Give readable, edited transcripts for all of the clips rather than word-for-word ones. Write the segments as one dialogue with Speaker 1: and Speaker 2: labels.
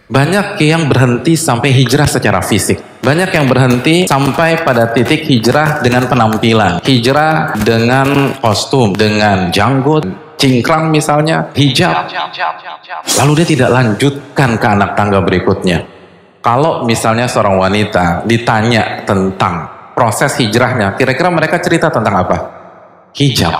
Speaker 1: Banyak yang berhenti sampai hijrah secara fisik. Banyak yang berhenti sampai pada titik hijrah dengan penampilan. Hijrah dengan kostum, dengan janggut, cingkrang misalnya, hijab. Lalu dia tidak lanjutkan ke anak tangga berikutnya. Kalau misalnya seorang wanita ditanya tentang proses hijrahnya, kira-kira mereka cerita tentang apa? Hijab,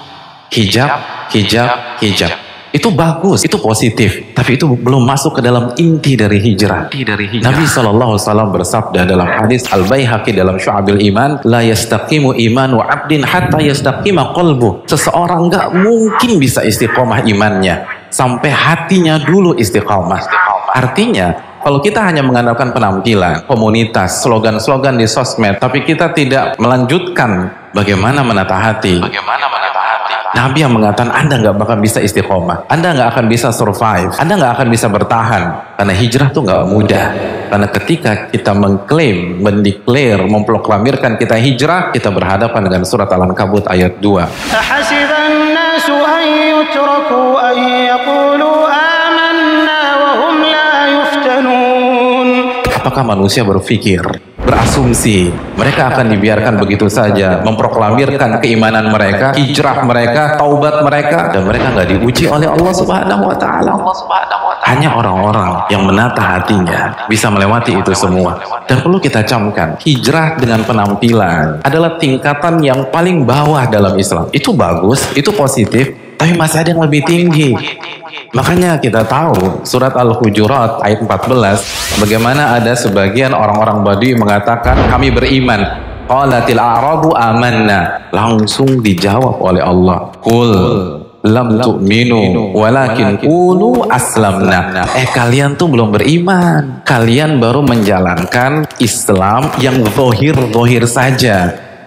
Speaker 1: hijab, hijab, hijab. Itu bagus, itu positif, tapi itu belum masuk ke dalam inti dari hijrah. Nabi SAW bersabda dalam hadis Al-Baihaqi dalam Syu'abil Iman, la yastaqimu imanu abdin hatta yastaqima qalbuh. Seseorang nggak mungkin bisa istiqomah imannya sampai hatinya dulu istiqomah. Artinya, kalau kita hanya mengandalkan penampilan, komunitas, slogan-slogan di sosmed, tapi kita tidak melanjutkan bagaimana menata hati. Nabi yang mengatakan Anda nggak bakal bisa istiqomah, Anda nggak akan bisa survive, Anda nggak akan bisa bertahan. Karena hijrah tuh nggak mudah. Karena ketika kita mengklaim, mendeklar, memproklamirkan kita hijrah, kita berhadapan dengan surat Al-Ankabut ayat 2. Apakah manusia berpikir, berasumsi mereka akan dibiarkan begitu saja memproklamirkan keimanan mereka, hijrah mereka, taubat mereka, dan mereka nggak diuji oleh Allah Subhanahu wa Ta'ala? Hanya orang-orang yang menata hatinya bisa melewati itu semua. Dan perlu kita camkan, hijrah dengan penampilan adalah tingkatan yang paling bawah dalam Islam. Itu bagus, itu positif, tapi masih ada yang lebih tinggi. Makanya kita tahu surat Al-Hujurat ayat 14 bagaimana ada sebagian orang-orang Badui mengatakan kami beriman. Qalatil a'rabu amanna. Langsung dijawab oleh Allah. Qul lam tu'minu walakin qulu aslamna. Kalian tuh belum beriman. Kalian baru menjalankan Islam yang zahir-zahir saja.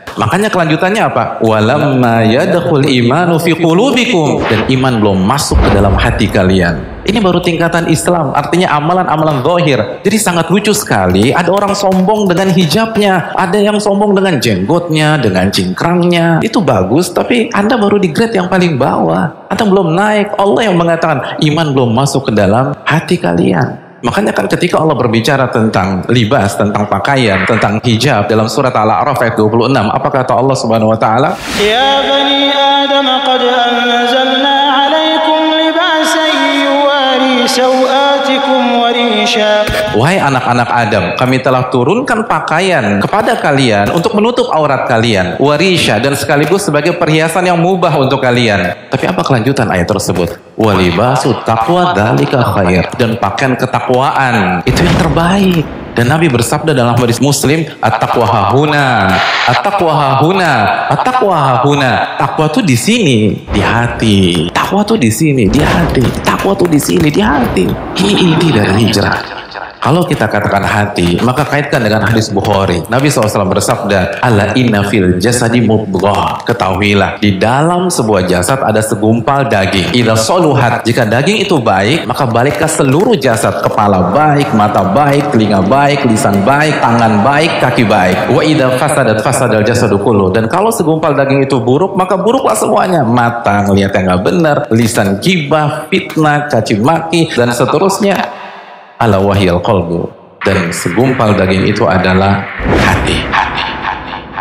Speaker 1: Makanya kelanjutannya apa? Walamma yadkhul imanu fi qulubikum, dan iman belum masuk ke dalam hati kalian. Ini baru tingkatan Islam, artinya amalan-amalan zahir. Jadi sangat lucu sekali, ada orang sombong dengan hijabnya, ada yang sombong dengan jenggotnya, dengan cingkrangnya. Itu bagus, tapi Anda baru di grade yang paling bawah. Anda belum naik. Allah yang mengatakan iman belum masuk ke dalam hati kalian. Makanya kan ketika Allah berbicara tentang libas, tentang pakaian, tentang hijab dalam surat Al-A'raf ayat 26, apa kata Allah Subhanahu wa taala? Ya bani Adam qad anzalna 'alaikum libasan yuwari sawatikum wa risha. Wahai anak-anak Adam, kami telah turunkan pakaian kepada kalian untuk menutup aurat kalian, warisha, dan sekaligus sebagai perhiasan yang mubah untuk kalian. Tapi apa kelanjutan ayat tersebut? Walibasu taqwa dzalika khair, dan pakaian ketakwaan itu yang terbaik. Dan Nabi bersabda dalam hadis Muslim, at-taqwa hahuna, at-taqwa hahuna, at-taqwa hahuna. Takwa tuh di sini, di hati. Takwa tuh di sini, di hati. Takwa tuh di sini, di hati. Ini inti dari hijrah. Kalau kita katakan hati, maka kaitkan dengan hadis Bukhari. Nabi SAW bersabda, ala inna fil jasadi mudghah. Ketahuilah, di dalam sebuah jasad ada segumpal daging. Idza soluhat, jika daging itu baik, maka baliklah seluruh jasad. Kepala baik, mata baik, telinga baik, lisan baik, tangan baik, kaki baik. Wa idza fasadat fasadal jasadu kullu. Dan kalau segumpal daging itu buruk, maka buruklah semuanya. Mata ngelihat yang nggak benar, lisan gibah, fitnah, caci maki, dan seterusnya. Ala wahyal qalbu, dan segumpal daging itu adalah hati.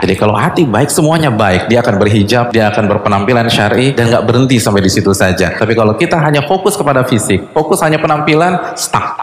Speaker 1: Jadi kalau hati baik, semuanya baik. Dia akan berhijab, dia akan berpenampilan syar'i, dan nggak berhenti sampai di situ saja. Tapi kalau kita hanya fokus kepada fisik, fokus hanya penampilan, stuck.